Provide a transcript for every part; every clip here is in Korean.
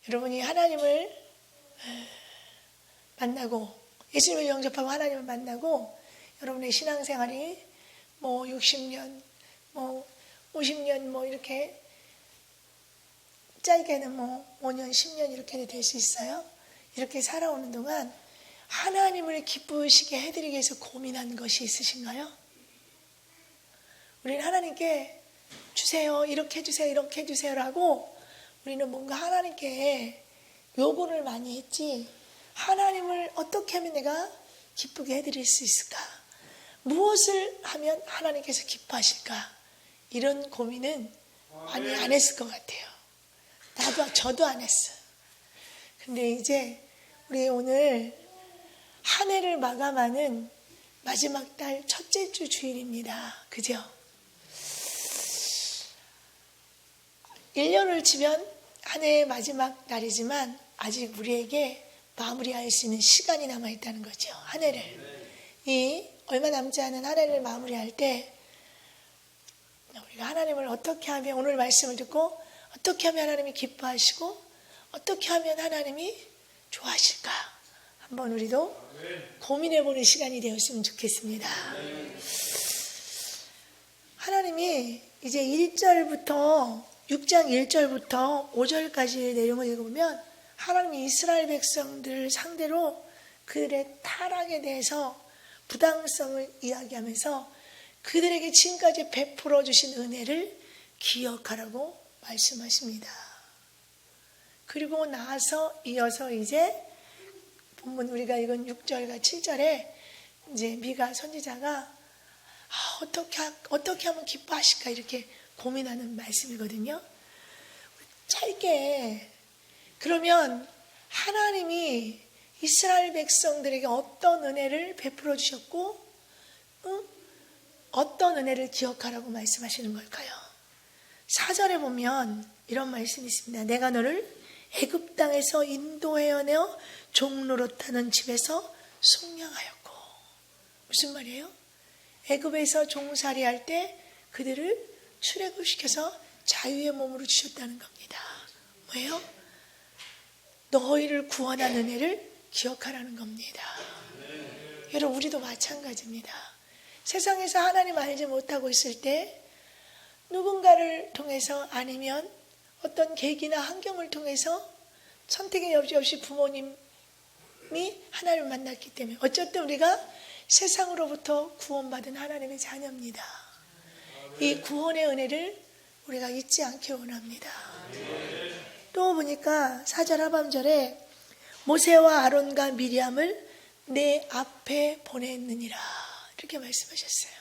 여러분이 하나님을 만나고 예수님을 영접하고 하나님을 만나고 여러분의 신앙생활이 뭐 60년, 뭐 50년 뭐 이렇게 짧게는 뭐 5년, 10년 이렇게 될 수 있어요. 이렇게 살아오는 동안 하나님을 기쁘시게 해드리기 위해서 고민한 것이 있으신가요? 우리는 하나님께 주세요, 이렇게 해주세요, 이렇게 해주세요라고 우리는 뭔가 하나님께 요구를 많이 했지, 하나님을 어떻게 하면 내가 기쁘게 해드릴 수 있을까? 무엇을 하면 하나님께서 기뻐하실까? 이런 고민은 많이 안 했을 것 같아요. 저도 안 했어요. 근데 이제 우리 오늘 한 해를 마감하는 마지막 달 첫째 주 주일입니다. 그죠? 1년을 치면 한 해의 마지막 날이지만 아직 우리에게 마무리할 수 있는 시간이 남아있다는 거죠. 한 해를. 이 얼마 남지 않은 한 해를 마무리할 때 우리가 하나님을 어떻게 하면, 오늘 말씀을 듣고 어떻게 하면 하나님이 기뻐하시고 어떻게 하면 하나님이 좋아하실까? 한번 우리도 고민해보는 시간이 되었으면 좋겠습니다. 하나님이 이제 1절부터 6장 1절부터 5절까지의 내용을 읽어보면 하나님이 이스라엘 백성들 상대로 그들의 타락에 대해서 부당성을 이야기하면서 그들에게 지금까지 베풀어 주신 은혜를 기억하라고 말씀하십니다. 그리고 나서 이어서 이제 본문 우리가 읽은 6절과 7절에 이제 미가 선지자가 어떻게 하면 기뻐하실까 이렇게 고민하는 말씀이거든요. 짧게, 그러면 하나님이 이스라엘 백성들에게 어떤 은혜를 베풀어 주셨고 어떤 은혜를 기억하라고 말씀하시는 걸까요? 4절에 보면 이런 말씀이 있습니다. 내가 너를 애굽 땅에서 인도해내어 종노릇하는 집에서 속량하였고. 무슨 말이에요? 애굽에서 종살이할 때 그들을 출애굽시켜서 자유의 몸으로 주셨다는 겁니다. 뭐예요? 너희를 구원한 은혜를 기억하라는 겁니다. 여러분, 우리도 마찬가지입니다. 세상에서 하나님 알지 못하고 있을 때 누군가를 통해서 아니면 어떤 계기나 환경을 통해서 선택의 여지 없이 부모님이 하나님을 만났기 때문에 어쨌든 우리가 세상으로부터 구원받은 하나님의 자녀입니다. 이 구원의 은혜를 우리가 잊지 않기 원합니다. 또 보니까 4절 하반절에 모세와 아론과 미리암을 내 앞에 보냈느니라 이렇게 말씀하셨어요.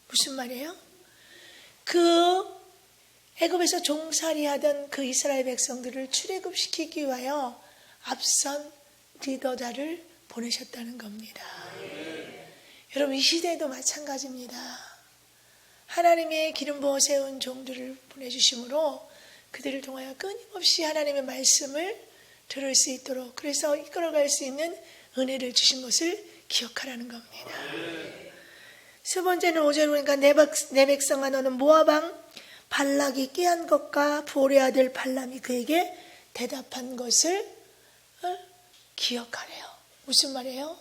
무슨 말이에요? 그 애굽에서 종살이하던 그 이스라엘 백성들을 출애굽시키기 위하여 앞선 리더자를 보내셨다는 겁니다. 여러분, 이 시대에도 마찬가지입니다. 하나님의 기름 부어 세운 종들을 보내주심으로 그들을 통하여 끊임없이 하나님의 말씀을 들을 수 있도록, 그래서 이끌어갈 수 있는 은혜를 주신 것을 기억하라는 겁니다. 세 번째는 5절 보니까 내 백성아 너는 모압 왕 발락이 꾀한 것과 보레 아들 발람이 그에게 대답한 것을 기억하래요. 무슨 말이에요?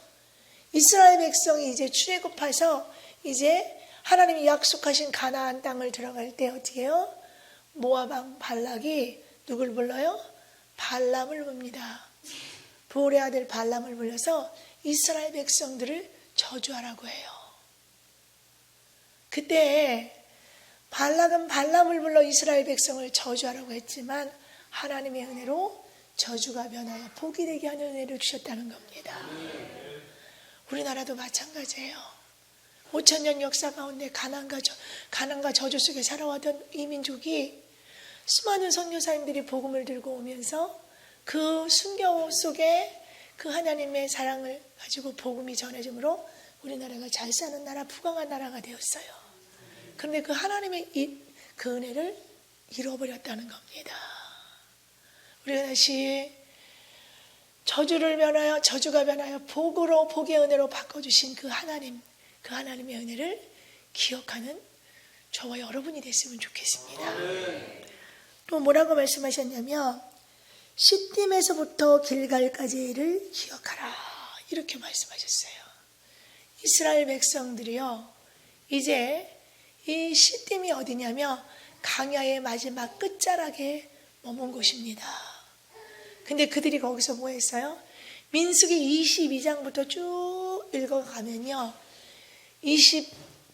이스라엘 백성이 이제 출애굽해서 이제 하나님이 약속하신 가나안 땅을 들어갈 때 어떻게 해요? 모압 왕 발락이 누굴 불러요? 발람을 붑니다. 보레 아들 발람을 불러서 이스라엘 백성들을 저주하라고 해요. 그때 발락은 발람을 불러 이스라엘 백성을 저주하라고 했지만 하나님의 은혜로 저주가 변하여 복이 되게 하는 은혜를 주셨다는 겁니다. 우리나라도 마찬가지예요. 5,000년 역사 가운데 가난과 저주 속에 살아왔던 이 민족이 수많은 선교사님들이 복음을 들고 오면서 그 순교 속에 그 하나님의 사랑을 가지고 복음이 전해짐으로 우리나라가 잘 사는 나라, 부강한 나라가 되었어요. 그런데 그 하나님의 그 은혜를 잃어버렸다는 겁니다. 우리가 다시 저주가 변하여 복으로, 복의 은혜로 바꿔주신 그 하나님의 은혜를 기억하는 저와 여러분이 됐으면 좋겠습니다. 또 뭐라고 말씀하셨냐면 시딤에서부터 길갈까지의 일을 기억하라. 이렇게 말씀하셨어요. 이스라엘 백성들이요, 이제 이 시딤이 어디냐면 광야의 마지막 끝자락에 머문 곳입니다. 근데 그들이 거기서 뭐 했어요? 민수기 22장부터 쭉 읽어가면요,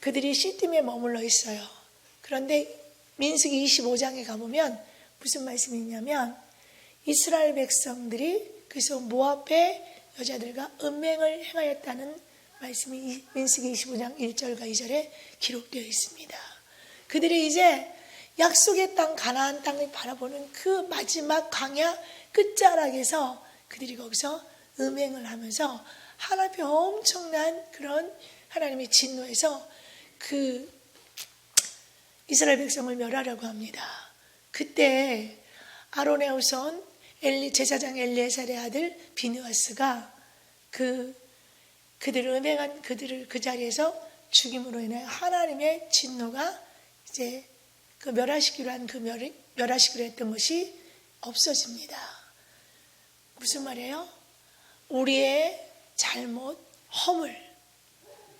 그들이 시딤에 머물러 있어요. 그런데 민수기 25장에 가보면 무슨 말씀이 있냐면, 이스라엘 백성들이 그래서 모압의 여자들과 음행을 행하였다는 말씀이 민수기 25장 1절과 2절에 기록되어 있습니다. 그들이 이제 약속의 땅 가나안 땅을 바라보는 그 마지막 광야 끝자락에서 그들이 거기서 음행을 하면서 하나님의 엄청난 그런 하나님의 진노에서 그 이스라엘 백성을 멸하려고 합니다. 그때 아론의 후손 제사장 엘리에셀의 아들 비느하스가 그들을 음행한 그들을 그 자리에서 죽임으로 인해 하나님의 진노가 이제 그 멸하시기로 했던 것이 없어집니다. 무슨 말이에요? 우리의 잘못, 허물,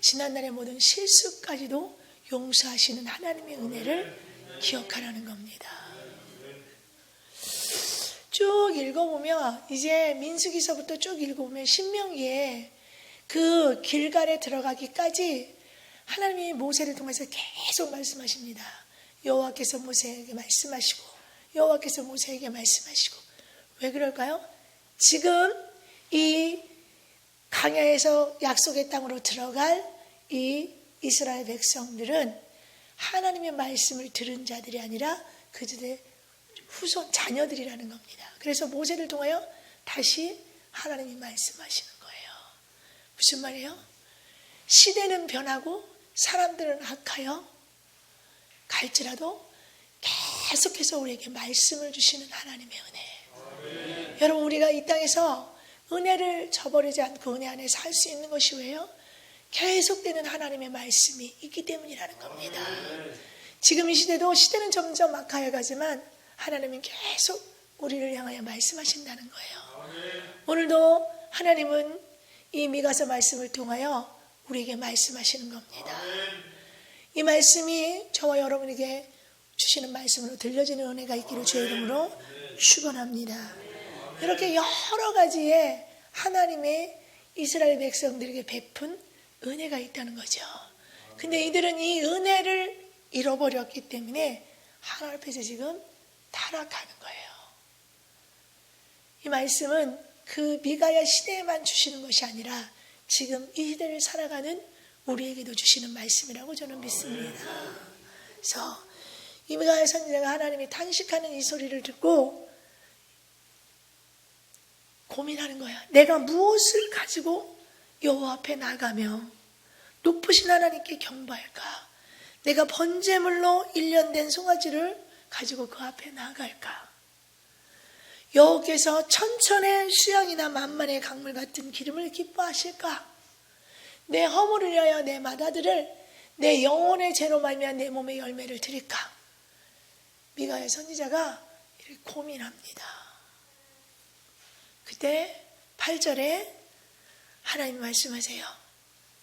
지난날의 모든 실수까지도 용서하시는 하나님의 은혜를 기억하라는 겁니다. 쭉 읽어보면, 이제 민수기서부터 쭉 읽어보면 신명기에 그 길갈에 들어가기까지 하나님이 모세를 통해서 계속 말씀하십니다. 여호와께서 모세에게 말씀하시고 여호와께서 모세에게 말씀하시고. 왜 그럴까요? 지금 이 광야에서 약속의 땅으로 들어갈 이 이스라엘 백성들은 하나님의 말씀을 들은 자들이 아니라 그들의 후손 자녀들이라는 겁니다. 그래서 모세를 통하여 다시 하나님이 말씀하시는 거예요. 무슨 말이에요? 시대는 변하고 사람들은 악하여 갈지라도 계속해서 우리에게 말씀을 주시는 하나님의 은혜. 여러분, 우리가 이 땅에서 은혜를 저버리지 않고 은혜 안에 살 수 있는 것이 왜요? 계속되는 하나님의 말씀이 있기 때문이라는 겁니다. 지금 이 시대는 점점 악하여 가지만 하나님은 계속 우리를 향하여 말씀하신다는 거예요. 오늘도 하나님은 이 미가서 말씀을 통하여 우리에게 말씀하시는 겁니다. 이 말씀이 저와 여러분에게 주시는 말씀으로 들려지는 은혜가 있기를 주의 이름으로 축원합니다. 이렇게 여러 가지의 하나님의 이스라엘 백성들에게 베푼 은혜가 있다는 거죠. 근데 이들은 이 은혜를 잃어버렸기 때문에 하나님 앞에서 지금 타락하는 거예요. 이 말씀은 그 미가야 시대에만 주시는 것이 아니라 지금 이 시대를 살아가는 우리에게도 주시는 말씀이라고 저는 믿습니다. 그래서 이 미가야 선지자가 하나님이 탄식하는 이 소리를 듣고 고민하는 거야. 내가 무엇을 가지고 여호와 앞에 나가며 높으신 하나님께 경배할까? 내가 번제물로 1년 된 송아지를 가지고 그 앞에 나갈까? 여호께서 천천의 수양이나 만만의 강물 같은 기름을 기뻐하실까? 내 허물을 위하여 내 맏아들을 내 영혼의 죄로 말미암아 내 몸의 열매를 드릴까? 미가야 선지자가 이렇게 고민합니다. 그때 8절에 하나님 말씀하세요.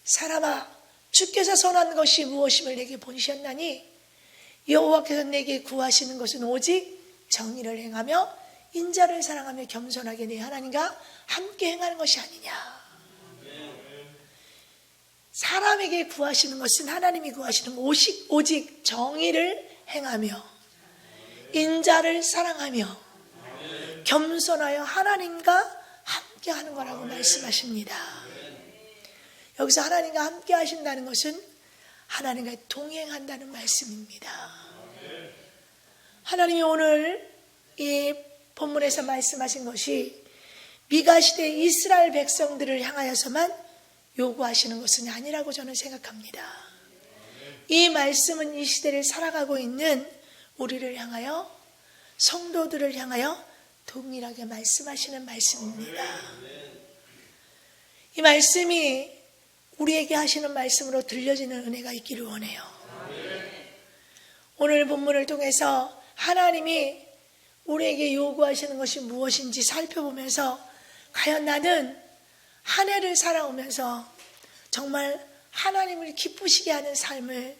사람아, 주께서 선한 것이 무엇임을 내게 보이셨나니 여호와께서 내게 구하시는 것은 오직 정의를 행하며 인자를 사랑하며 겸손하게 내 하나님과 함께 행하는 것이 아니냐. 사람에게 구하시는 것은 하나님이 구하시는 오직 정의를 행하며 인자를 사랑하며 겸손하여 하나님과 함께 하는 거라고 말씀하십니다. 여기서 하나님과 함께 하신다는 것은 하나님과 동행한다는 말씀입니다. 하나님이 오늘 이 본문에서 말씀하신 것이 미가 시대 이스라엘 백성들을 향하여서만 요구하시는 것은 아니라고 저는 생각합니다. 이 말씀은 이 시대를 살아가고 있는 우리를 향하여, 성도들을 향하여 동일하게 말씀하시는 말씀입니다. 이 말씀이 우리에게 하시는 말씀으로 들려지는 은혜가 있기를 원해요. 오늘 본문을 통해서 하나님이 우리에게 요구하시는 것이 무엇인지 살펴보면서 과연 나는 한 해를 살아오면서 정말 하나님을 기쁘시게 하는 삶을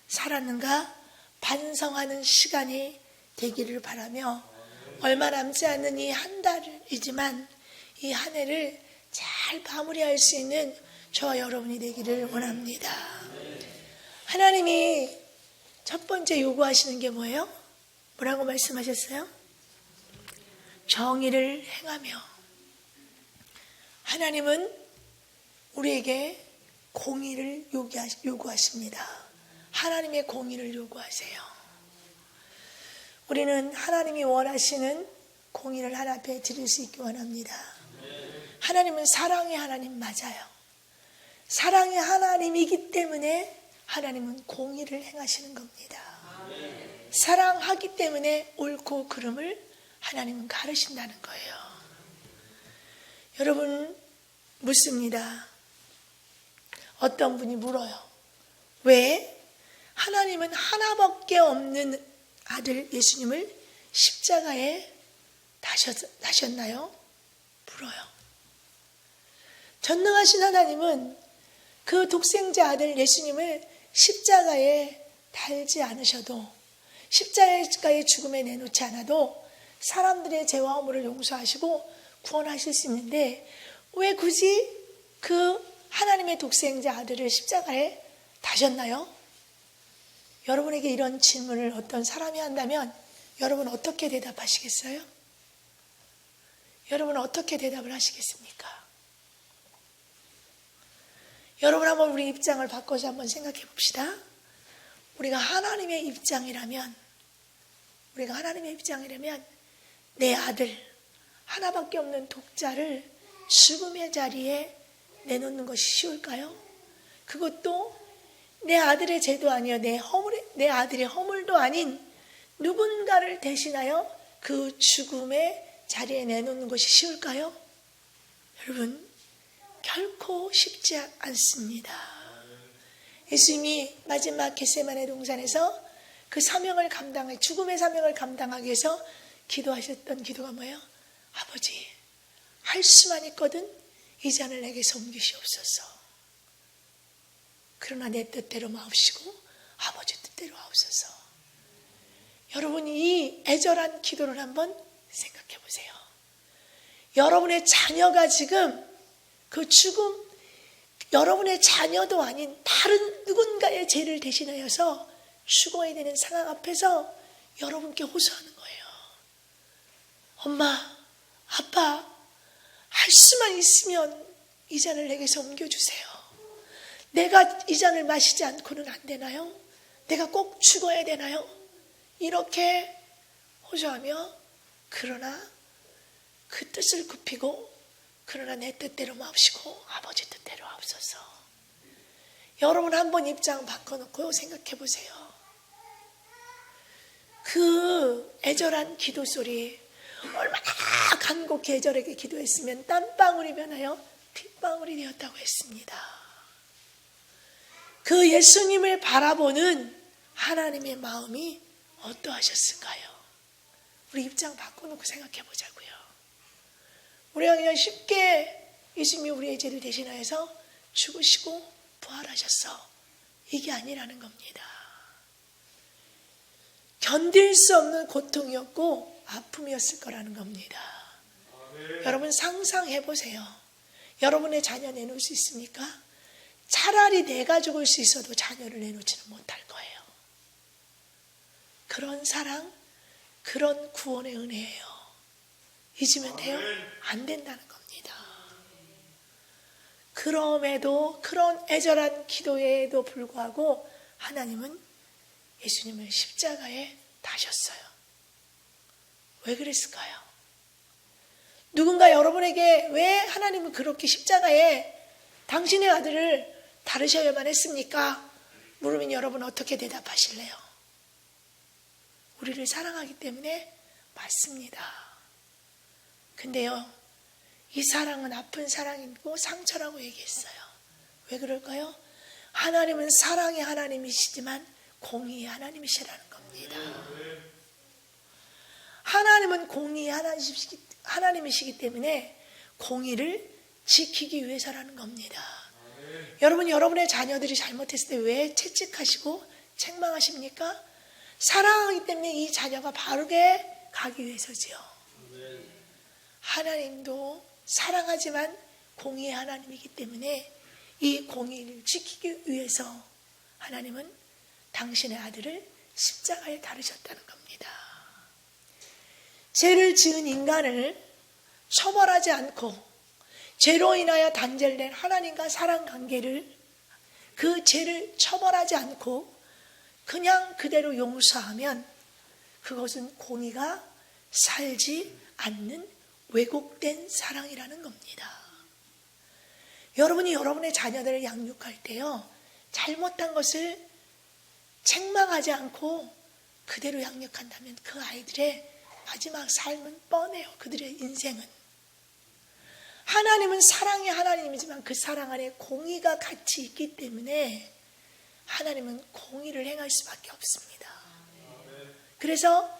살았는가 반성하는 시간이 되기를 바라며, 얼마 남지 않은 이 한 달이지만 이 한 해를 잘 마무리할 수 있는 저와 여러분이 되기를 원합니다. 하나님이 첫 번째 요구하시는 게 뭐예요? 뭐라고 말씀하셨어요? 정의를 행하며. 하나님은 우리에게 공의를 요구하십니다. 하나님의 공의를 요구하세요. 우리는 하나님이 원하시는 공의를 하나님 앞에 드릴 수 있기 원합니다. 하나님은 사랑의 하나님 맞아요. 사랑의 하나님이기 때문에 하나님은 공의를 행하시는 겁니다. 사랑하기 때문에 옳고 그름을 하나님은 가르신다는 거예요. 여러분, 묻습니다. 어떤 분이 물어요. 왜 하나님은 하나밖에 없는 아들 예수님을 십자가에 다셨나요? 물어요. 전능하신 하나님은 그 독생자 아들 예수님을 십자가에 달지 않으셔도, 십자가의 죽음에 내놓지 않아도 사람들의 죄와 허물을 용서하시고 구원하실 수 있는데, 왜 굳이 그 하나님의 독생자 아들을 십자가에 다셨나요? 여러분에게 이런 질문을 어떤 사람이 한다면 여러분 어떻게 대답하시겠어요? 여러분 어떻게 대답을 하시겠습니까? 여러분 한번 우리 입장을 바꿔서 한번 생각해 봅시다. 우리가 하나님의 입장이라면 내 아들 하나밖에 없는 독자를 죽음의 자리에 내놓는 것이 쉬울까요? 그것도 내 아들의 죄도 아니요 내 아들의 허물도 아닌 누군가를 대신하여 그 죽음의 자리에 내놓는 것이 쉬울까요? 여러분, 결코 쉽지 않습니다. 예수님이 마지막 겟세마네 동산에서 그 사명을 죽음의 사명을 감당하기 위해서 기도하셨던 기도가 뭐예요? 아버지, 할 수만 있거든 이 잔을 내게서 옮기시옵소서. 그러나 내 뜻대로 마옵시고 아버지 뜻대로 하옵소서. 여러분, 이 애절한 기도를 한번 생각해 보세요. 여러분의 자녀가 지금 그 죽음, 여러분의 자녀도 아닌 다른 누군가의 죄를 대신하여서 죽어야 되는 상황 앞에서 여러분께 호소하는 거예요. 엄마, 아빠, 할 수만 있으면 이 잔을 내게서 옮겨주세요. 내가 이 잔을 마시지 않고는 안 되나요? 내가 꼭 죽어야 되나요? 이렇게 호소하며, 그러나 그 뜻을 굽히고, 그러나 내 뜻대로 마옵시고 아버지 뜻대로 하옵소서. 여러분 한번 입장 바꿔놓고 생각해 보세요. 그 애절한 기도 소리, 얼마나 간곡히 애절하게 기도했으면 땀방울이 변하여 핏방울이 되었다고 했습니다. 그 예수님을 바라보는 하나님의 마음이 어떠하셨을까요? 우리 입장 바꿔놓고 생각해 보자고요. 우리가 그냥 쉽게 예수님이 우리의 죄를 대신하여서 죽으시고 부활하셨어, 이게 아니라는 겁니다. 견딜 수 없는 고통이었고 아픔이었을 거라는 겁니다. 여러분 상상해 보세요. 여러분의 자녀 내놓을 수 있습니까? 차라리 내가 죽을 수 있어도 자녀를 내놓지는 못할 거예요. 그런 사랑, 그런 구원의 은혜예요. 잊으면 돼요? 안 된다는 겁니다. 그럼에도, 그런 애절한 기도에도 불구하고 하나님은 예수님을 십자가에 다셨어요. 왜 그랬을까요? 누군가 여러분에게 왜 하나님은 그렇게 십자가에 당신의 아들을 다루셔야만 했습니까? 물으면 여러분 어떻게 대답하실래요? 우리를 사랑하기 때문에 맞습니다. 근데요, 이 사랑은 아픈 사랑이고 상처라고 얘기했어요. 왜 그럴까요? 하나님은 사랑의 하나님이시지만 공의의 하나님이시라는 겁니다. 하나님은 공의 하나님이시기 때문에 공의를 지키기 위해서라는 겁니다. 여러분, 여러분의 자녀들이 잘못했을 때 왜 채찍하시고 책망하십니까? 사랑하기 때문에 이 자녀가 바르게 가기 위해서지요. 하나님도 사랑하지만 공의의 하나님이기 때문에 이 공의를 지키기 위해서 하나님은 당신의 아들을 십자가에 달으셨다는 겁니다. 죄를 지은 인간을 처벌하지 않고 죄로 인하여 단절된 하나님과 사랑 관계를, 그 죄를 처벌하지 않고 그냥 그대로 용서하면 그것은 공의가 살지 않는 왜곡된 사랑이라는 겁니다. 여러분이 여러분의 자녀들을 양육할 때요, 잘못한 것을 책망하지 않고 그대로 양육한다면 그 아이들의 마지막 삶은 뻔해요. 그들의 인생은. 하나님은 사랑의 하나님이지만 그 사랑 안에 공의가 같이 있기 때문에 하나님은 공의를 행할 수밖에 없습니다. 그래서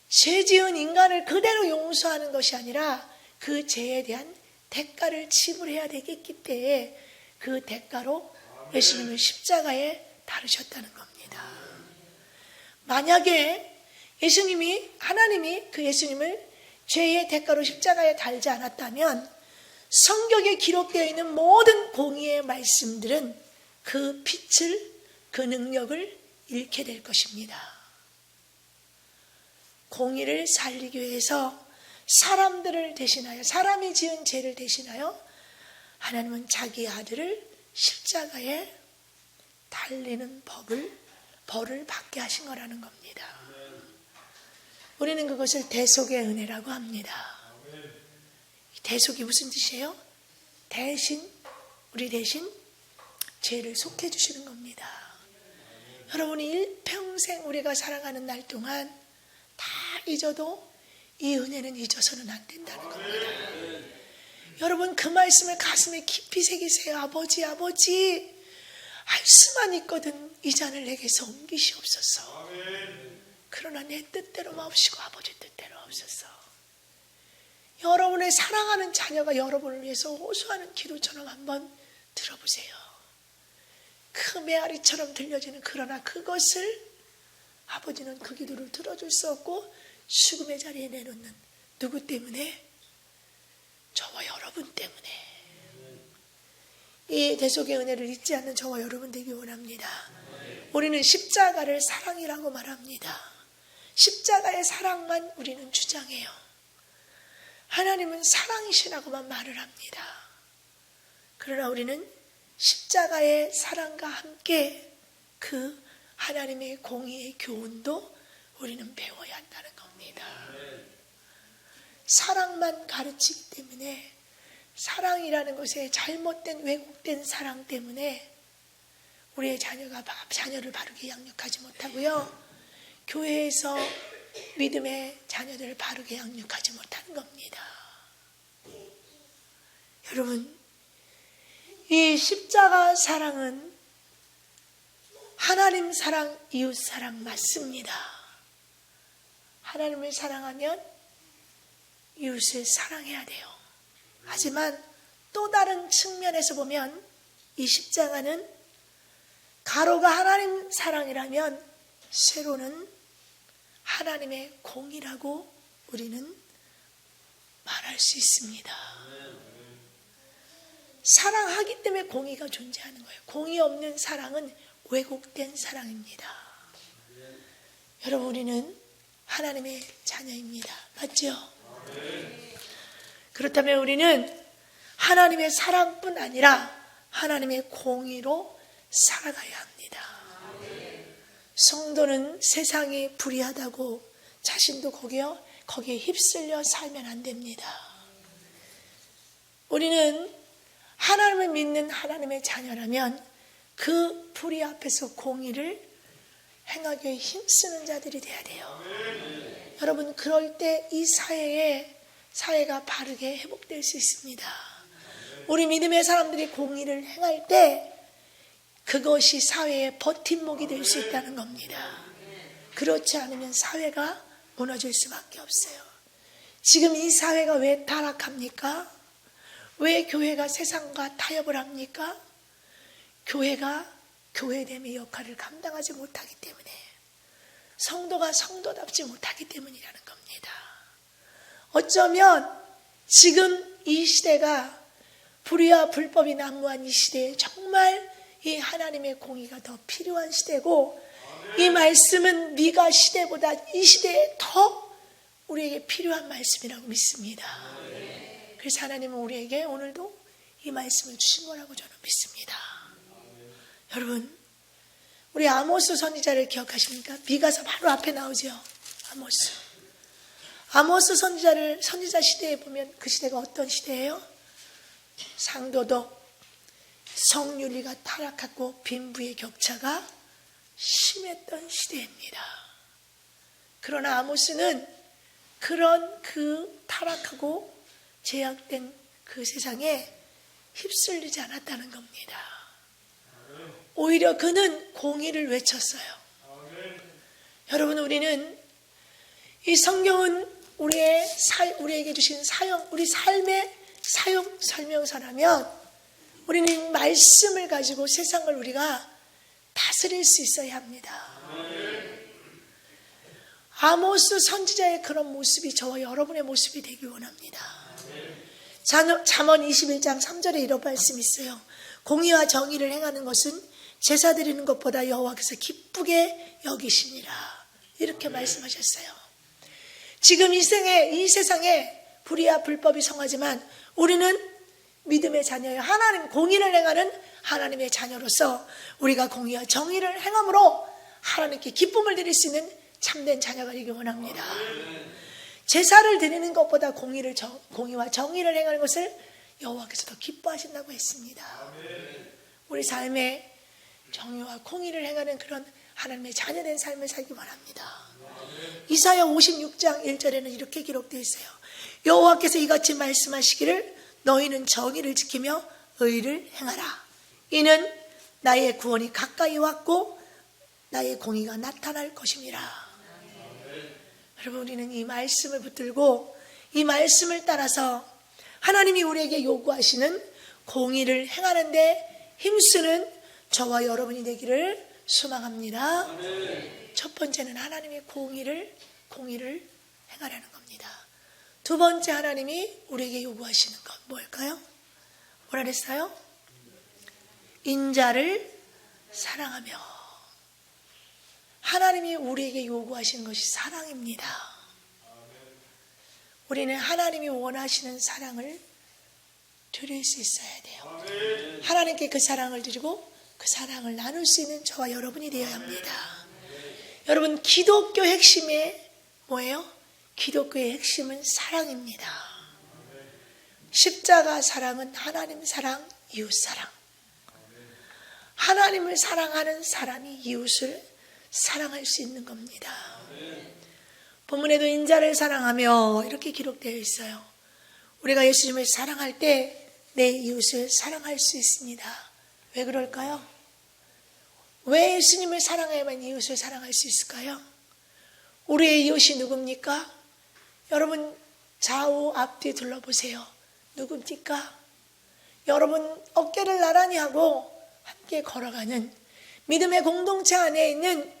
죄 지은 인간을 그대로 용서하는 것이 아니라 그 죄에 대한 대가를 지불해야 되겠기 때문에 그 대가로 예수님을 십자가에 달으셨다는 겁니다. 만약에 하나님이 그 예수님을 죄의 대가로 십자가에 달지 않았다면 성경에 기록되어 있는 모든 공의의 말씀들은 그 빛을, 그 능력을 잃게 될 것입니다. 공의를 살리기 위해서 사람들을 대신하여, 사람이 지은 죄를 대신하여 하나님은 자기 아들을 십자가에 달리는 벌을 받게 하신 거라는 겁니다. 우리는 그것을 대속의 은혜라고 합니다. 대속이 무슨 뜻이에요? 우리 대신 죄를 속해 주시는 겁니다. 여러분이 일평생 우리가 살아가는 날 동안 다 잊어도 이 은혜는 잊어서는 안 된다는 겁니다. 여러분, 그 말씀을 가슴에 깊이 새기세요. 아버지, 할 수만 있거든 이 잔을 내게서 옮기시옵소서. 그러나 내 뜻대로 마옵시고 아버지 뜻대로 없소서. 여러분의 사랑하는 자녀가 여러분을 위해서 호소하는 기도처럼 한번 들어보세요. 그 메아리처럼 들려지는, 그러나 그것을 아버지는 그 기도를 들어줄 수 없고 죽음의 자리에 내놓는 누구 때문에? 저와 여러분 때문에. 이 대속의 은혜를 잊지 않는 저와 여러분 되기 원합니다. 우리는 십자가를 사랑이라고 말합니다. 십자가의 사랑만 우리는 주장해요. 하나님은 사랑이시라고만 말을 합니다. 그러나 우리는 십자가의 사랑과 함께 그 하나님의 공의의 교훈도 우리는 배워야 한다는 겁니다. 사랑만 가르치기 때문에, 사랑이라는 것에 잘못된 왜곡된 사랑 때문에 우리의 자녀를 바르게 양육하지 못하고요, 교회에서 믿음의 자녀들을 바르게 양육하지 못하는 겁니다. 여러분, 이 십자가 사랑은 하나님 사랑, 이웃 사랑 맞습니다. 하나님을 사랑하면 이웃을 사랑해야 돼요. 하지만 또 다른 측면에서 보면 이 십자가는 가로가 하나님 사랑이라면 세로는 하나님의 공이라고 우리는 말할 수 있습니다. 사랑하기 때문에 공의가 존재하는 거예요. 공의 없는 사랑은 왜곡된 사랑입니다. 여러분, 우리는 하나님의 자녀입니다. 맞죠? 그렇다면 우리는 하나님의 사랑뿐 아니라 하나님의 공의로 살아가야 합니다. 성도는 세상이 불의하다고 자신도 거기에 휩쓸려 살면 안 됩니다. 우리는 하나님을 믿는 하나님의 자녀라면 그 불의 앞에서 공의를 행하기 위해 힘쓰는 자들이 돼야 돼요. 여러분, 그럴 때 이 사회가 바르게 회복될 수 있습니다. 우리 믿음의 사람들이 공의를 행할 때 그것이 사회의 버팀목이 될 수 있다는 겁니다. 그렇지 않으면 사회가 무너질 수밖에 없어요. 지금 이 사회가 왜 타락합니까? 왜 교회가 세상과 타협을 합니까? 교회가 교회됨의 역할을 감당하지 못하기 때문에, 성도가 성도답지 못하기 때문이라는 겁니다. 어쩌면 지금 이 시대가 불의와 불법이 난무한 이 시대에 정말 이 하나님의 공의가 더 필요한 시대고, 이 말씀은 미가 시대보다 이 시대에 더 우리에게 필요한 말씀이라고 믿습니다. 그래서 하나님은 우리에게 오늘도 이 말씀을 주신 거라고 저는 믿습니다. 여러분, 우리 아모스 선지자를 기억하십니까? 미가서 바로 앞에 나오죠. 아모스 선지자 시대에 보면 그 시대가 어떤 시대예요? 상도덕, 성윤리가 타락하고 빈부의 격차가 심했던 시대입니다. 그러나 아모스는 그런 그 타락하고 제약된 그 세상에 휩쓸리지 않았다는 겁니다. 오히려 그는 공의를 외쳤어요. 여러분, 우리는 이 성경은 우리에게 주신 우리 삶의 사용 설명서라면 우리는 말씀을 가지고 세상을 우리가 다스릴 수 있어야 합니다. 아모스 선지자의 그런 모습이 저와 여러분의 모습이 되기 원합니다. 잠언 21장 3절에 이런 말씀이 있어요. 공의와 정의를 행하는 것은 제사 드리는 것보다 여호와께서 기쁘게 여기시니라. 이렇게 말씀하셨어요. 지금 이 세상에 불의와 불법이 성하지만 우리는 믿음의 자녀예요. 하나님 공의를 행하는 하나님의 자녀로서 우리가 공의와 정의를 행함으로 하나님께 기쁨을 드릴 수 있는 참된 자녀가 되기 원합니다. 제사를 드리는 것보다 공의와 정의를 행하는 것을 여호와께서 더 기뻐하신다고 했습니다. 우리 삶에 정의와 공의를 행하는 그런 하나님의 자녀된 삶을 살기 원합니다. 이사야 56장 1절에는 이렇게 기록되어 있어요. 여호와께서 이같이 말씀하시기를 너희는 정의를 지키며 의를 행하라. 이는 나의 구원이 가까이 왔고 나의 공의가 나타날 것임이라. 여러분, 우리는 이 말씀을 붙들고 이 말씀을 따라서 하나님이 우리에게 요구하시는 공의를 행하는데 힘쓰는 저와 여러분이 되기를 소망합니다. 첫 번째는 하나님의 공의를 행하라는 겁니다. 두 번째, 하나님이 우리에게 요구하시는 것 뭘까요? 뭐라 그랬어요? 인자를 사랑하며. 하나님이 우리에게 요구하시는 것이 사랑입니다. 우리는 하나님이 원하시는 사랑을 드릴 수 있어야 돼요. 하나님께 그 사랑을 드리고 그 사랑을 나눌 수 있는 저와 여러분이 되어야 합니다. 여러분, 기독교 핵심이 뭐예요? 기독교의 핵심은 사랑입니다. 십자가 사랑은 하나님 사랑, 이웃 사랑. 하나님을 사랑하는 사람이 이웃을 사랑할 수 있는 겁니다. 본문에도 인자를 사랑하며 이렇게 기록되어 있어요. 우리가 예수님을 사랑할 때 내 이웃을 사랑할 수 있습니다. 왜 그럴까요? 왜 예수님을 사랑해야만 이웃을 사랑할 수 있을까요? 우리의 이웃이 누굽니까? 여러분, 좌우 앞뒤 둘러보세요. 누굽니까? 여러분, 어깨를 나란히 하고 함께 걸어가는 믿음의 공동체 안에 있는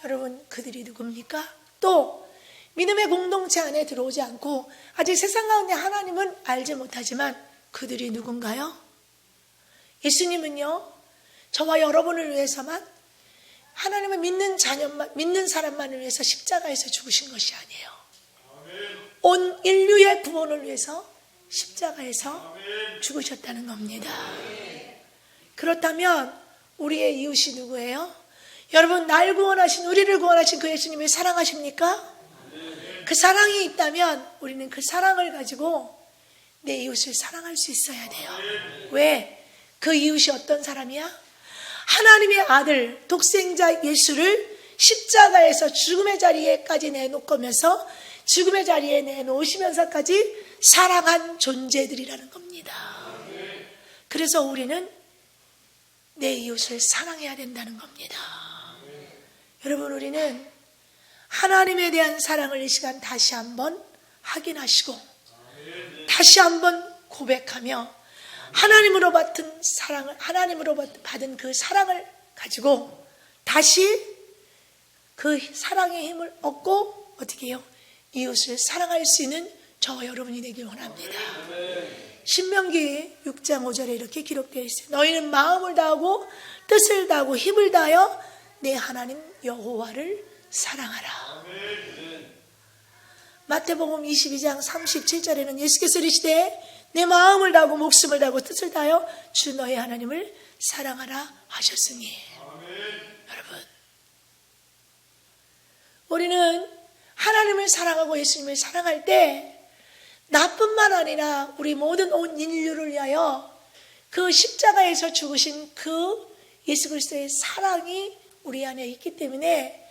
여러분, 그들이 누굽니까? 또 믿음의 공동체 안에 들어오지 않고 아직 세상 가운데 하나님은 알지 못하지만 그들이 누군가요? 예수님은요, 저와 여러분을 위해서만, 하나님을 믿는 사람만을 위해서 십자가에서 죽으신 것이 아니에요. 온 인류의 구원을 위해서 십자가에서 죽으셨다는 겁니다. 그렇다면 우리의 이웃이 누구예요? 여러분, 날 구원하신, 우리를 구원하신 그 예수님을 사랑하십니까? 그 사랑이 있다면 우리는 그 사랑을 가지고 내 이웃을 사랑할 수 있어야 돼요. 왜? 그 이웃이 어떤 사람이야? 하나님의 아들, 독생자 예수를 십자가에서 죽음의 자리에까지 내놓으면서 죽음의 자리에 내놓으시면서까지 사랑한 존재들이라는 겁니다. 그래서 우리는 내 이웃을 사랑해야 된다는 겁니다. 여러분, 우리는 하나님에 대한 사랑을 이 시간 다시 한번 확인하시고 다시 한번 고백하며 하나님으로 받은 그 사랑을 가지고 다시 그 사랑의 힘을 얻고 어떻게 해요? 이웃을 사랑할 수 있는 저와 여러분이 되길 원합니다. 신명기 6장 5절에 이렇게 기록되어 있어요. 너희는 마음을 다하고 뜻을 다하고 힘을 다하여 내 하나님 여호와를 사랑하라. 마태복음 22장 37절에는 예수께서 이르시되 내 마음을 다하고 목숨을 다하고 뜻을 다하여 주 너희 하나님을 사랑하라 하셨으니. 여러분, 우리는 하나님을 사랑하고 예수님을 사랑할 때 나뿐만 아니라 우리 모든 온 인류를 위하여 그 십자가에서 죽으신 그 예수 그리스도의 사랑이 우리 안에 있기 때문에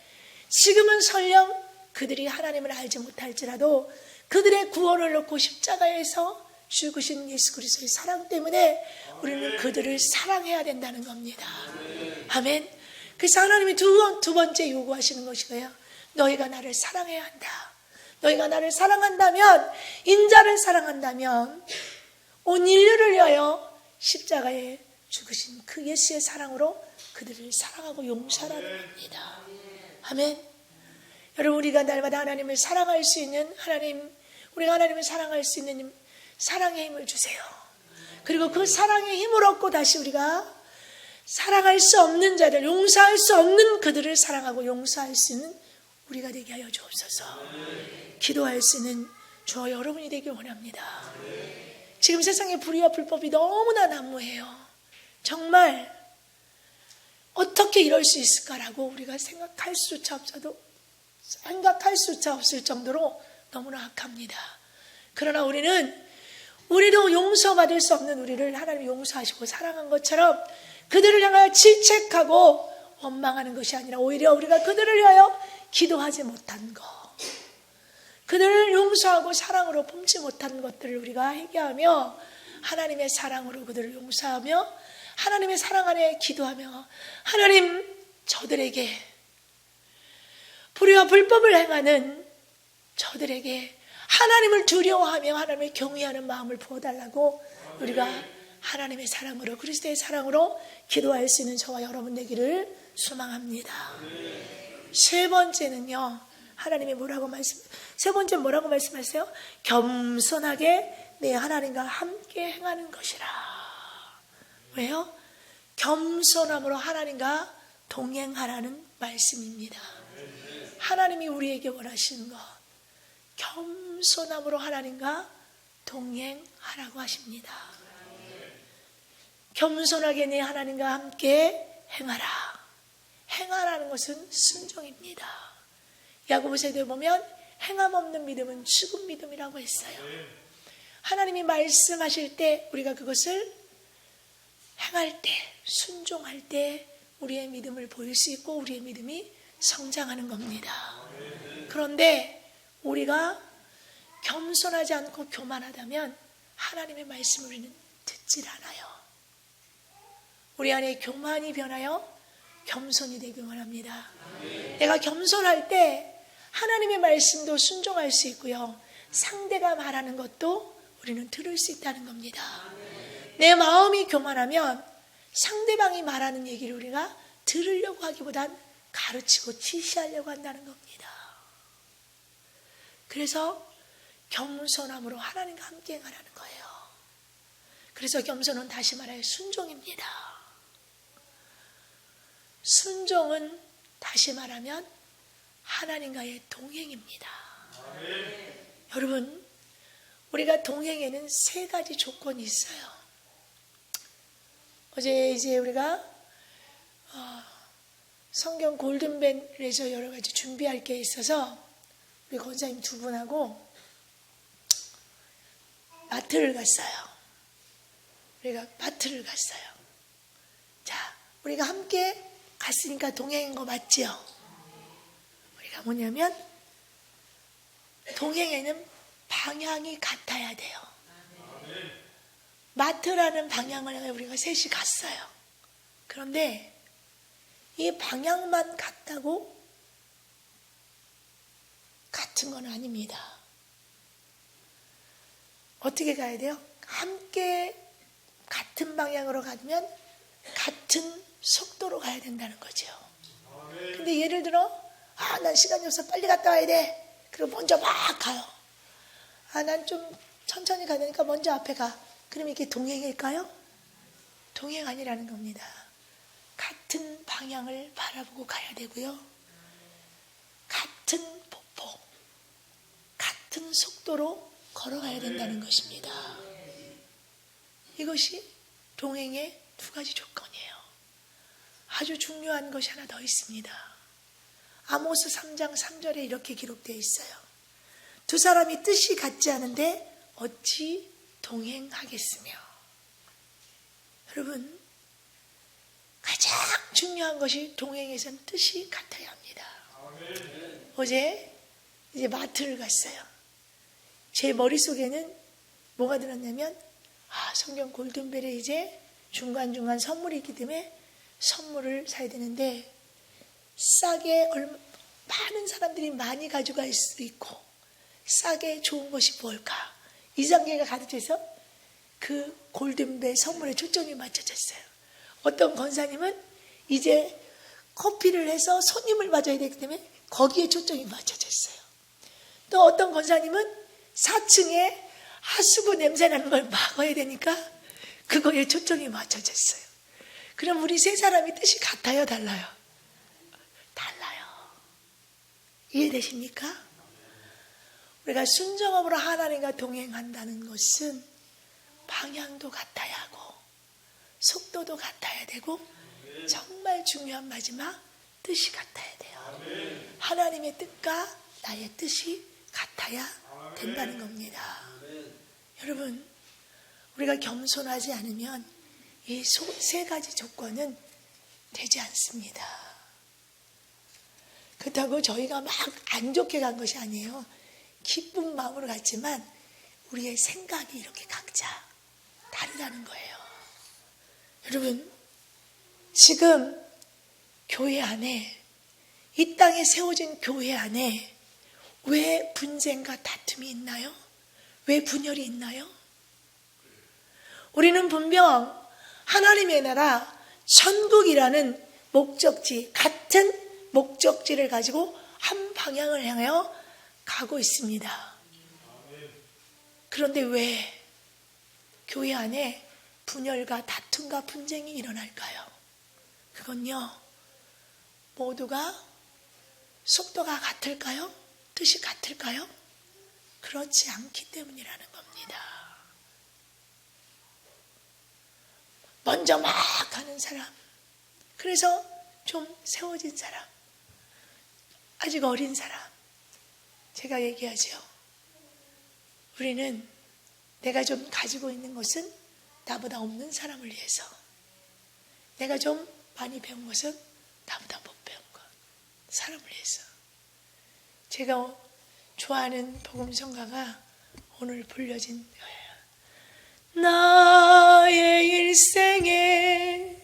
지금은 설령 그들이 하나님을 알지 못할지라도 그들의 구원을 놓고 십자가에서 죽으신 예수 그리스도의 사랑 때문에 우리는 그들을 사랑해야 된다는 겁니다. 아멘. 그래서 하나님이 두 번째 요구하시는 것이 뭐예요? 너희가 나를 사랑해야 한다. 너희가 나를 사랑한다면, 인자를 사랑한다면 온 인류를 위하여 십자가에 죽으신 그 예수의 사랑으로 그들을 사랑하고 용서하라는 겁니다. 아멘. 여러분, 우리가 날마다 하나님을 사랑할 수 있는 우리가 하나님을 사랑할 수 있는 사랑의 힘을 주세요. 그리고 그 사랑의 힘을 얻고 다시 우리가 사랑할 수 없는 자들, 용서할 수 없는 그들을 사랑하고 용서할 수 있는 우리가 되게 하여 주옵소서. 기도할 수 있는 저와 여러분이 되길 원합니다. 지금 세상에 불의와 불법이 너무나 난무해요. 정말 어떻게 이럴 수 있을까라고 우리가 생각할 수조차 없을 정도로 너무나 악합니다. 그러나 우리도 용서받을 수 없는 우리를 하나님이 용서하시고 사랑한 것처럼 그들을 향하여 질책하고 원망하는 것이 아니라 오히려 우리가 그들을 위하여 기도하지 못한 것, 그들을 용서하고 사랑으로 품지 못한 것들을 우리가 회개하며 하나님의 사랑으로 그들을 용서하며 하나님의 사랑 안에 기도하며 하나님, 저들에게 불의와 불법을 행하는 저들에게 하나님을 두려워하며 하나님을 경외하는 마음을 부어달라고 우리가 하나님의 사랑으로, 그리스도의 사랑으로 기도할 수 있는 저와 여러분 되기를 소망합니다. 세 번째는요, 하나님이 세 번째 뭐라고 말씀하세요? 겸손하게 내 하나님과 함께 행하는 것이라. 왜요? 겸손함으로 하나님과 동행하라는 말씀입니다. 하나님이 우리에게 원하시는 것, 겸손함으로 하나님과 동행하라고 하십니다. 겸손하게 내 하나님과 함께 행하라. 행하라는 것은 순종입니다. 야고보서에 보면 행함 없는 믿음은 죽은 믿음이라고 했어요. 하나님이 말씀하실 때 우리가 그것을 행할 때, 순종할 때 우리의 믿음을 보일 수 있고 우리의 믿음이 성장하는 겁니다. 그런데 우리가 겸손하지 않고 교만하다면 하나님의 말씀을 우리는 듣질 않아요. 우리 안에 교만이 변하여 겸손이 되길 원합니다. 내가 겸손할 때 하나님의 말씀도 순종할 수 있고요, 상대가 말하는 것도 우리는 들을 수 있다는 겁니다. 내 마음이 교만하면 상대방이 말하는 얘기를 우리가 들으려고 하기보단 가르치고 지시하려고 한다는 겁니다. 그래서 겸손함으로 하나님과 함께 행하라는 거예요. 그래서 겸손은 다시 말하여 순종입니다. 순종은 다시 말하면 하나님과의 동행입니다. 여러분, 우리가 동행에는 세 가지 조건이 있어요. 어제 이제 우리가 성경 골든벨에서 여러 가지 준비할 게 있어서 우리 권사님 두 분하고 마트를 갔어요. 우리가 마트를 갔어요. 자, 우리가 함께 갔으니까 동행인 거 맞지요? 우리가 뭐냐면 동행에는 방향이 같아야 돼요. 마트라는 방향을 우리가 셋이 갔어요. 그런데 이 방향만 같다고 같은 건 아닙니다. 어떻게 가야 돼요? 함께 같은 방향으로 가면 같은 속도로 가야 된다는 거죠. 근데 예를 들어 난 시간이 없어 빨리 갔다 와야 돼. 그리고 먼저 막 가요. 난 좀 천천히 가야 되니까 먼저 앞에 가. 그럼 이게 동행일까요? 동행 아니라는 겁니다. 같은 방향을 바라보고 가야 되고요. 같은 폭포, 같은 속도로 걸어가야 된다는 것입니다. 이것이 동행의 두 가지 조건이에요. 아주 중요한 것이 하나 더 있습니다. 아모스 3장 3절에 이렇게 기록되어 있어요. 두 사람이 뜻이 같지 않은데 어찌 동행하겠으며. 여러분, 가장 중요한 것이 동행에서는 뜻이 같아야 합니다. 어제 이제 마트를 갔어요. 제 머릿속에는 뭐가 들었냐면 성경 골든벨에 이제 중간중간 선물이 있기 때문에 선물을 사야 되는데 싸게 많은 사람들이 많이 가져갈 수 있고 싸게 좋은 것이 뭘까? 이장계가 가르쳐서 그 골든벨 선물에 초점이 맞춰졌어요. 어떤 권사님은 이제 커피를 해서 손님을 맞아야 되기 때문에 거기에 초점이 맞춰졌어요. 또 어떤 권사님은 4층에 하수구 냄새 나는 걸 막아야 되니까 그거에 초점이 맞춰졌어요. 그럼 우리 세 사람이 뜻이 같아요, 달라요? 달라요. 이해되십니까? 우리가 순종함으로 하나님과 동행한다는 것은 방향도 같아야 하고 속도도 같아야 되고 정말 중요한 마지막 뜻이 같아야 돼요. 하나님의 뜻과 나의 뜻이 같아야 된다는 겁니다. 여러분, 우리가 겸손하지 않으면 이 세 가지 조건은 되지 않습니다. 그렇다고 저희가 막 안 좋게 간 것이 아니에요. 기쁜 마음으로 갔지만 우리의 생각이 이렇게 각자 다르다는 거예요. 여러분, 지금 교회 안에, 이 땅에 세워진 교회 안에 왜 분쟁과 다툼이 있나요? 왜 분열이 있나요? 우리는 분명 하나님의 나라 천국이라는 목적지, 같은 목적지를 가지고 한 방향을 향하여 가고 있습니다. 그런데 왜 교회 안에 분열과 다툼과 분쟁이 일어날까요? 그건요, 모두가 속도가 같을까요? 뜻이 같을까요? 그렇지 않기 때문이라는 겁니다. 먼저 막 가는 사람, 그래서 좀 세워진 사람, 아직 어린 사람, 제가 얘기하죠. 우리는 내가 좀 가지고 있는 것은 나보다 없는 사람을 위해서, 내가 좀 많이 배운 것은 나보다 못 배운 것, 사람을 위해서. 제가 좋아하는 복음성가가 오늘 불려진 거예요. 나의 일생에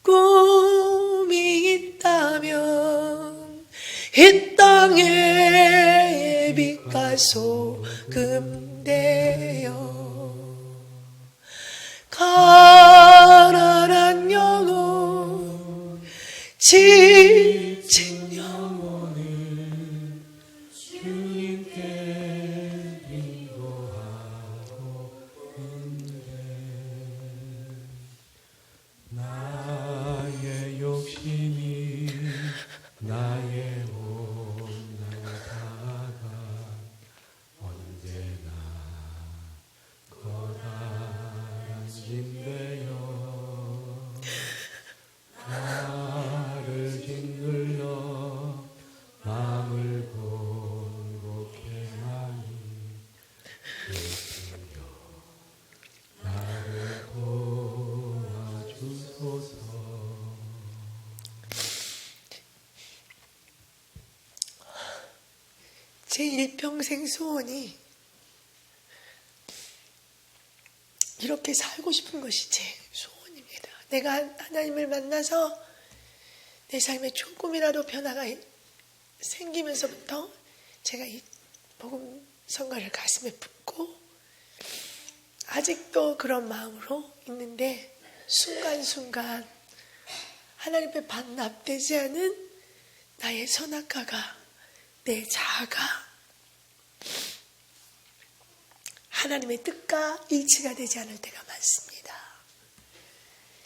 꿈이 있다면 이 땅에 빛과 소금 되어 가난한 영혼 지친 영혼을 주님께 인도하고픈데 나의 욕심이 나의 온날 다가 언제나 거다란 짐되어 나를 짓눌러 마음을 곤곡해 하니 예수여 나를 도와주소서. 제 일평생 소원이 이렇게 살고 싶은 것이 제 소원입니다. 내가 하나님을 만나서 내 삶에 조금이라도 변화가 생기면서부터 제가 복음 선거를 가슴에 품고 아직도 그런 마음으로 있는데 순간순간 하나님 앞에 반납되지 않은 나의 선악과가, 내 자아가 하나님의 뜻과 일치가 되지 않을 때가 많습니다.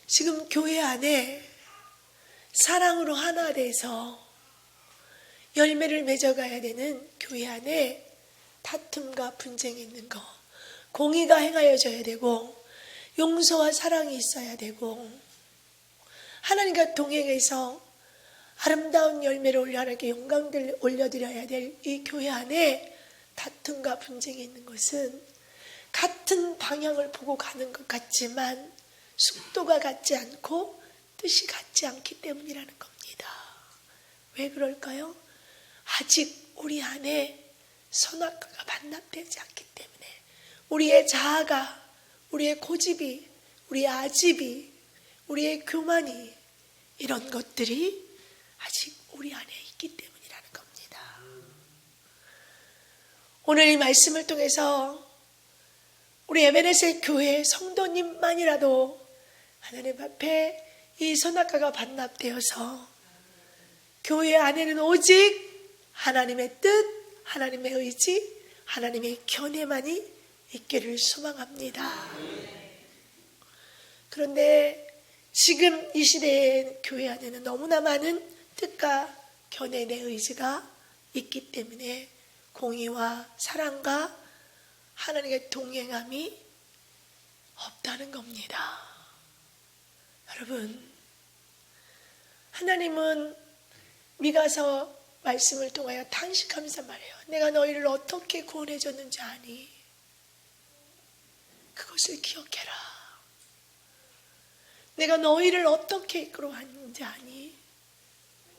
지금 교회 안에 사랑으로 하나 돼서 열매를 맺어가야 되는 교회 안에 다툼과 분쟁이 있는 거, 공의가 행하여져야 되고 용서와 사랑이 있어야 되고 하나님과 동행해서 아름다운 열매를 올려 하나님께 영광을 올려드려야 될 이 교회 안에 다툼과 분쟁이 있는 것은 같은 방향을 보고 가는 것 같지만 속도가 같지 않고 뜻이 같지 않기 때문이라는 겁니다. 왜 그럴까요? 아직 우리 안에 선악과가 반납되지 않기 때문에 우리의 자아가, 우리의 고집이, 우리의 아집이, 우리의 교만이 이런 것들이 아직 우리 안에 있기 때문이라는 겁니다. 오늘 이 말씀을 통해서 우리 에베네셀 교회 성도님만이라도 하나님 앞에 이 선악과가 반납되어서 교회 안에는 오직 하나님의 뜻, 하나님의 의지, 하나님의 견해만이 있기를 소망합니다. 그런데 지금 이 시대의 교회 안에는 너무나 많은 뜻과 견해, 내 의지가 있기 때문에 공의와 사랑과 하나님의 동행함이 없다는 겁니다. 여러분, 하나님은 미가서 말씀을 통하여 탄식하면서 말해요. 내가 너희를 어떻게 구원해 줬는지 아니? 그것을 기억해라. 내가 너희를 어떻게 이끌어왔는지 아니?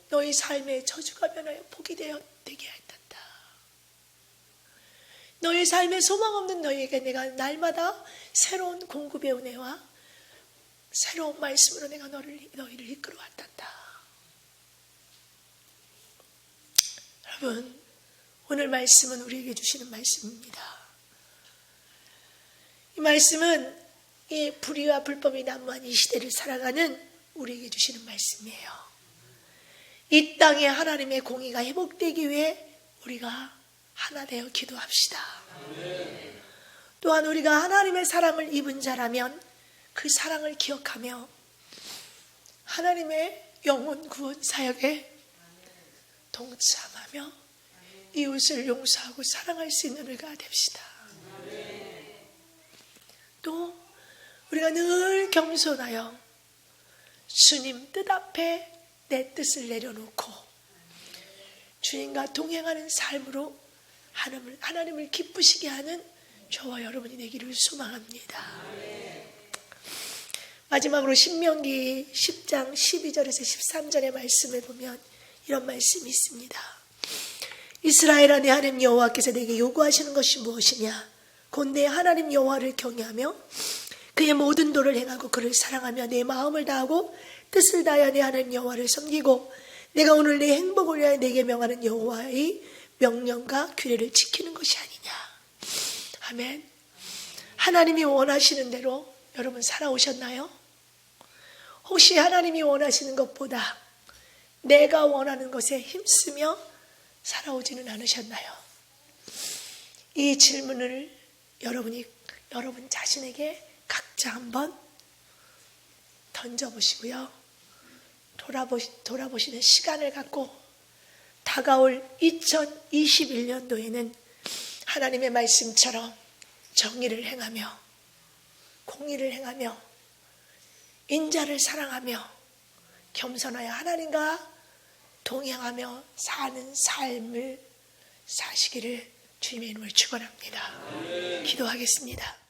너희 삶의 저주가 변하여 복이 되게 했단다. 너희 삶에 소망 없는 너희에게 내가 날마다 새로운 공급의 은혜와 새로운 말씀으로 내가 너희를 이끌어왔단다. 여러분, 오늘 말씀은 우리에게 주시는 말씀입니다. 이 말씀은 이 불의와 불법이 난무한 이 시대를 살아가는 우리에게 주시는 말씀이에요. 이 땅에 하나님의 공의가 회복되기 위해 우리가 하나 되어 기도합시다. 또한 우리가 하나님의 사랑을 입은 자라면 그 사랑을 기억하며 하나님의 영혼 구원 사역에 동참하며 이웃을 용서하고 사랑할 수 있는 우리가 됩시다. 또 우리가 늘 겸손하여 주님 뜻 앞에 내 뜻을 내려놓고 주님과 동행하는 삶으로 하나님을 기쁘시게 하는 저와 여러분이 되기를 소망합니다. 마지막으로 신명기 10장 12절에서 13절의 말씀을 보면 이런 말씀이 있습니다. 이스라엘아, 내 하나님 여호와께서 내게 요구하시는 것이 무엇이냐? 곧 내 하나님 여호와를 경외하며 그의 모든 도를 행하고 그를 사랑하며 내 마음을 다하고 뜻을 다하여 내 하나님 여호와를 섬기고 내가 오늘 내 행복을 위하여 내게 명하는 여호와의 명령과 규례를 지키는 것이 아니냐. 아멘. 하나님이 원하시는 대로 여러분 살아오셨나요? 혹시 하나님이 원하시는 것보다 내가 원하는 것에 힘쓰며 살아오지는 않으셨나요? 이 질문을 여러분 자신에게 각자 한번 던져보시고요. 돌아보시는 시간을 갖고 다가올 2021년도에는 하나님의 말씀처럼 정의를 행하며 공의를 행하며 인자를 사랑하며 겸손하여 하나님과 동행하며 사는 삶을 사시기를 주님의 이름으로 축원합니다. 기도하겠습니다.